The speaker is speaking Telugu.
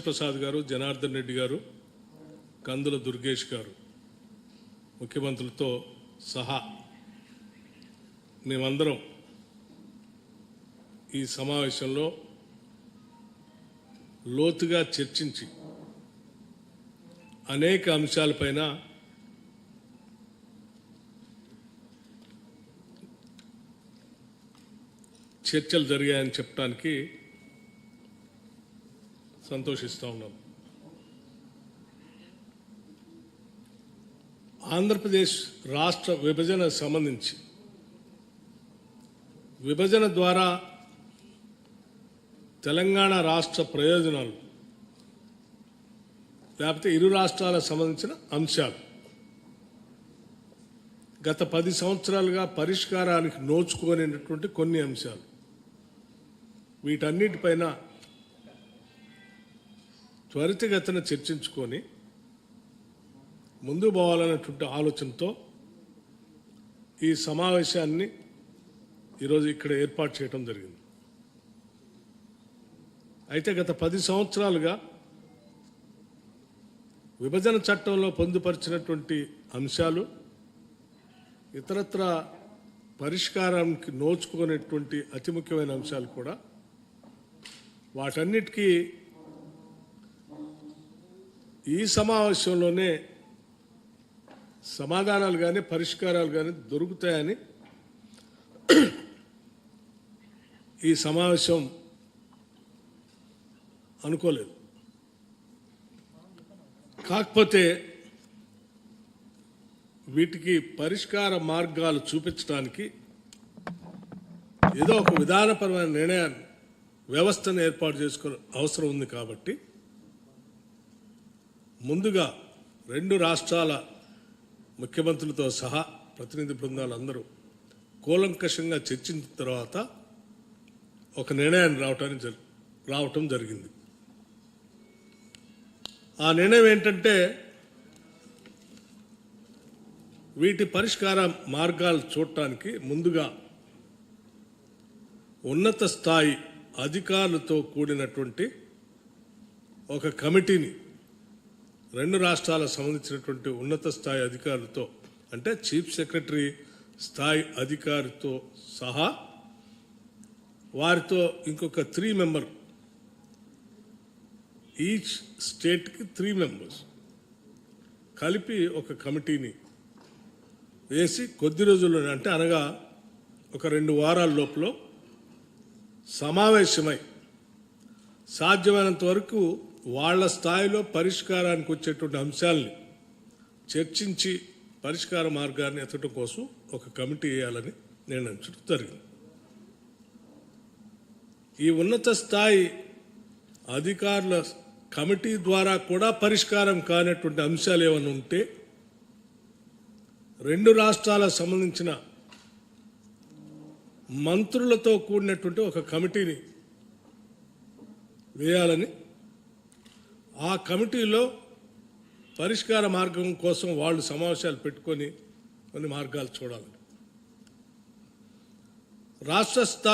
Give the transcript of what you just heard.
ప్రసాద్ గారు, జనార్దన్ రెడ్డి గారు, కందుల దుర్గేష్ గారు ముఖ్యమంత్రులతో సహా మేమందరం ఈ సమావేశంలో లోతుగా చర్చించి అనేక అంశాలపైన చర్చలు జరిగాయని చెప్పడానికి సంతోషిస్తూ ఉన్నాం. ఆంధ్రప్రదేశ్ రాష్ట్ర విభజన సంబంధించి విభజన ద్వారా తెలంగాణ రాష్ట్ర ప్రయోజనాలు లేకపోతే ఇరు రాష్ట్రాలకు సంబంధించిన అంశాలు గత 10 సంవత్సరాలుగా పరిష్కారానికి నోచుకోలేనటువంటి కొన్ని అంశాలు, వీటన్నిటిపైన త్వరితగతిన చర్చించుకొని ముందు పోవాలన్నటువంటి ఆలోచనతో ఈ సమావేశాన్ని ఈరోజు ఇక్కడ ఏర్పాటు చేయడం జరిగింది. అయితే గత 10 సంవత్సరాలుగా విభజన చట్టంలో పొందుపరిచినటువంటి అంశాలు ఇతరత్ర పరిష్కారానికి నోచుకునేటువంటి అతి ముఖ్యమైన అంశాలు కూడా వాటన్నిటికీ ఈ సమావేశంలోనే సమాధానాలు కానీ పరిష్కారాలు కానీ దొరుకుతాయని ఈ సమావేశం అనుకోలేదు. కాకపోతే వీటికి పరిష్కార మార్గాలు చూపించడానికి ఏదో ఒక విధానపరమైన నిర్ణయాన్ని వ్యవస్థను ఏర్పాటు చేసుకునే అవసరం ఉంది. కాబట్టి ముందుగా 2 రాష్ట్రాల ముఖ్యమంత్రులతో సహా ప్రతినిధి బృందాలు అందరూ కూలంకషంగా చర్చించిన తర్వాత ఒక నిర్ణయాన్ని రావటం జరిగింది. ఆ నిర్ణయం ఏంటంటే, వీటి పరిష్కార మార్గాలు చూడటానికి ముందుగా ఉన్నత స్థాయి అధికారులతో కూడినటువంటి ఒక కమిటీని 2 రాష్ట్రాలకు సంబంధించినటువంటి ఉన్నత స్థాయి అధికారులతో, అంటే చీఫ్ సెక్రటరీ స్థాయి అధికారితో సహా వారితో ఇంకొక 3 మెంబర్, ఈచ్ స్టేట్కి 3 మెంబర్స్ కలిపి ఒక కమిటీని వేసి కొద్ది రోజుల్లోనే, అంటే అనగా ఒక 2 వారాల లోపల సమావేశమై సాధ్యమైనంత వరకు వాళ్ళ స్థాయిలో పరిష్కారానికి వచ్చేటువంటి అంశాలని చర్చించి పరిష్కార మార్గాన్ని ఎత్తడం కోసం ఒక కమిటీ వేయాలని నిర్ణయించడం జరిగింది. ఈ ఉన్నత స్థాయి అధికారుల కమిటీ ద్వారా కూడా పరిష్కారం కానటువంటి అంశాలు ఏమైనా ఉంటే 2 రాష్ట్రాలకు సంబంధించిన మంత్రులతో కూడినటువంటి ఒక కమిటీని వేయాలని, ఆ కమిటీలో పరిష్కార మార్గం కోసం వాళ్ళు సమావేశాలు పెట్టుకొని కొన్ని మార్గాలు చూడాలి. రాష్ట్ర స్థాయి